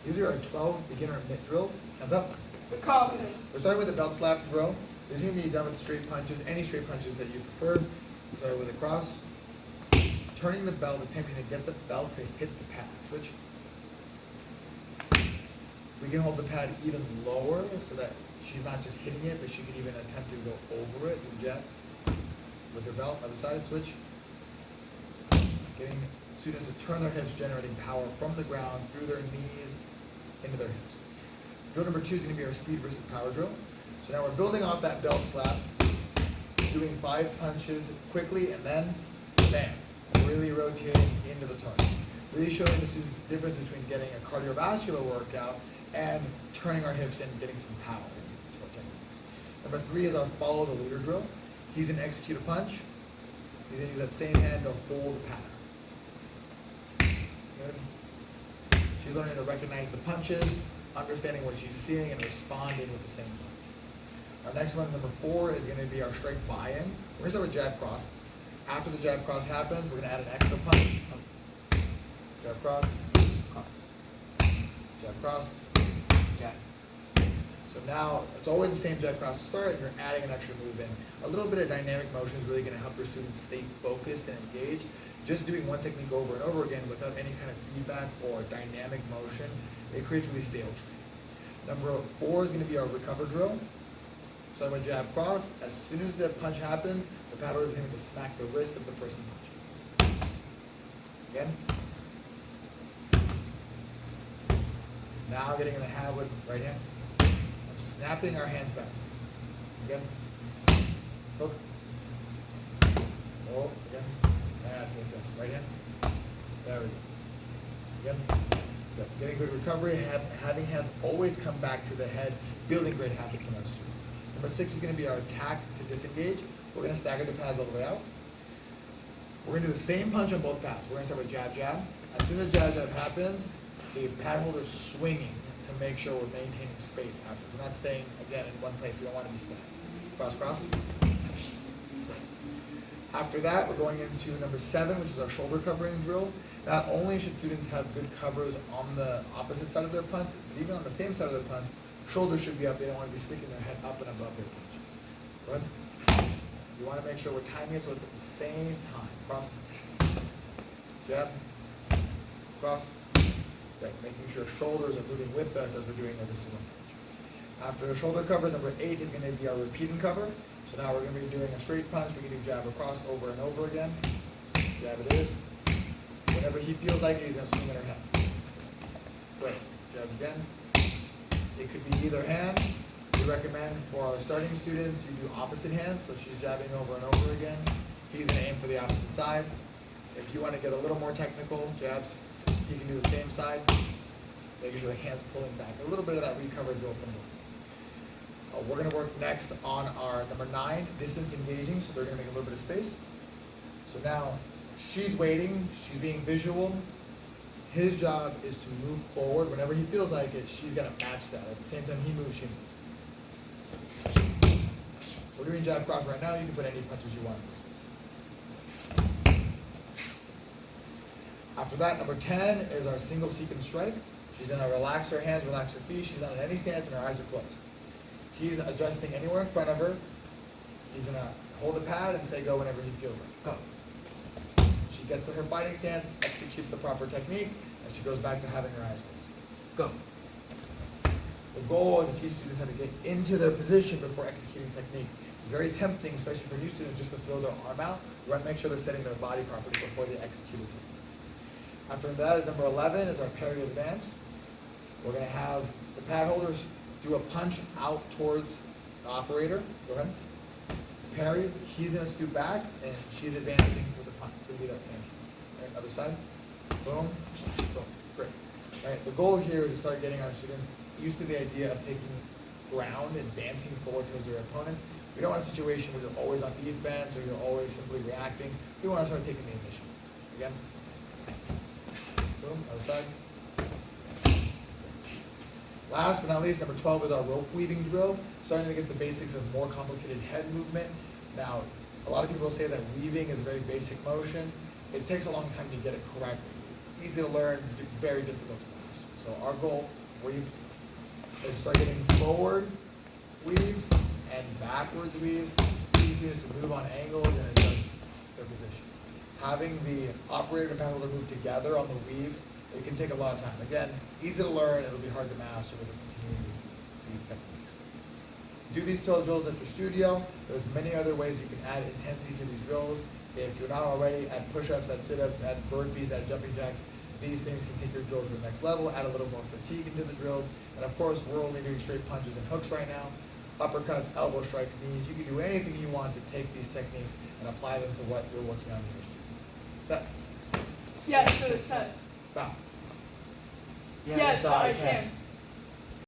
These are our 12 beginner mitt drills. Hands up. We're starting with a belt slap drill. These are going to be done with straight punches, any straight punches that you prefer. Start with a cross. Turning the belt, attempting to get the belt to hit the pad. Switch. We can hold the pad even lower so that she's not just hitting it, but she can even attempt to go over it and jab with her belt. Other side, switch. Getting students to turn their hips, generating power from the ground through their knees into their hips. Drill number 2 is going to be our speed versus power drill. So now we're building off that belt slap, doing 5 punches quickly, and then bam, really rotating into the target. Really showing the students the difference between getting a cardiovascular workout and turning our hips and getting some power into our techniques. Number 3 is our follow the leader drill. He's going to execute a punch. He's going to use that same hand to hold the pattern. Good. She's learning to recognize the punches, understanding what she's seeing, and responding with the same punch. Our next one, number 4, is going to be our strike buy-in. We're going to start with jab cross. After the jab cross happens, we're going to add an extra punch. Jab cross. Cross. Jab cross. Jab. So now it's always the same jab cross to start, and you're adding an extra move in. A little bit of dynamic motion is really going to help your students stay focused and engaged. Just doing one technique over and over again without any kind of feedback or dynamic motion, it creates really stale training. Number 4 is going to be our recover drill. So I'm going to jab cross. As soon as the punch happens, the paddler is going to smack the wrist of the person punching. Again. Now getting in the hand with right hand. I'm snapping our hands back. Again. Hook. Oh, again. Yes. Right hand. There we go. Again. Good. Getting good recovery, having hands always come back to the head, building great habits in our students. Number 6 is going to be our attack to disengage. We're going to stagger the pads all the way out. We're going to do the same punch on both pads. We're going to start with jab, jab. As soon as jab, jab happens, the pad holder is swinging to make sure we're maintaining space afterwards. We're not staying, again, in one place. We don't want to be stagnant. Cross, cross. After that, we're going into number 7, which is our shoulder covering drill. Not only should students have good covers on the opposite side of their punch, but even on the same side of their punch, shoulders should be up. They don't want to be sticking their head up and above their punches. Good. You want to make sure we're timing it so it's at the same time. Cross. Jab. Cross. Great. Making sure shoulders are moving with us as we're doing every single punch. After the shoulder covers, number 8 is going to be our repeating cover. So now we're going to be doing a straight punch. We can do jab across over and over again. Jab it is. Whenever he feels like it, he's going to swing in her hand. Great. Jabs again. It could be either hand. We recommend for our starting students, you do opposite hands. So she's jabbing over and over again. He's going to aim for the opposite side. If you want to get a little more technical, jabs, you can do the same side. Making sure the hand's pulling back. A little bit of that recover drill from before. We're going to work next on our number 9, distance engaging. So they're going to make a little bit of space. So now she's waiting. She's being visual. His job is to move forward. Whenever he feels like it, she's got to match that. At the same time he moves, she moves. We're doing jab cross right now. You can put any punches you want in this space. After that, number 10 is our single sequence strike. She's going to relax her hands, relax her feet. She's not in any stance and her eyes are closed. He's adjusting anywhere in front of her. He's going to hold the pad and say go whenever he feels like. Go. She gets to her fighting stance, executes the proper technique, and she goes back to having her eyes closed. Go. The goal is to teach students how to get into their position before executing techniques. It's very tempting, especially for new students, just to throw their arm out. We want to make sure they're setting their body properly before they execute a technique. After that is number 11 is our parry advance. We're going to have the pad holders do a punch out towards the operator. Go ahead. Parry, he's going to scoot back, and she's advancing with a punch. So it'll be that same. All right, other side. Boom. Boom. Great. All right, the goal here is to start getting our students used to the idea of taking ground, advancing forward towards their opponents. We don't want a situation where you're always on defense or you're always simply reacting. We want to start taking the initiative. Again. Boom. Other side. Last but not least, number 12 is our rope weaving drill. Starting to get the basics of more complicated head movement. Now, a lot of people say that weaving is a very basic motion. It takes a long time to get it correctly. Easy to learn, very difficult to master. So our goal, weave, is start getting forward weaves and backwards weaves. These students to move on angles and adjust their position. Having the operator and pen holder move together on the weaves, it can take a lot of time. Again, easy to learn, it'll be hard to master with continuing these techniques. Do these toe drills at your studio. There's many other ways you can add intensity to these drills. If you're not already at push-ups, at sit-ups, at burpees, at jumping jacks, these things can take your drills to the next level, add a little more fatigue into the drills. And of course, we're only doing straight punches and hooks right now. Uppercuts, elbow strikes, knees. You can do anything you want to take these techniques and apply them to what you're working on in your studio. Set. Yeah, so it's set. Bow. Yes, I can.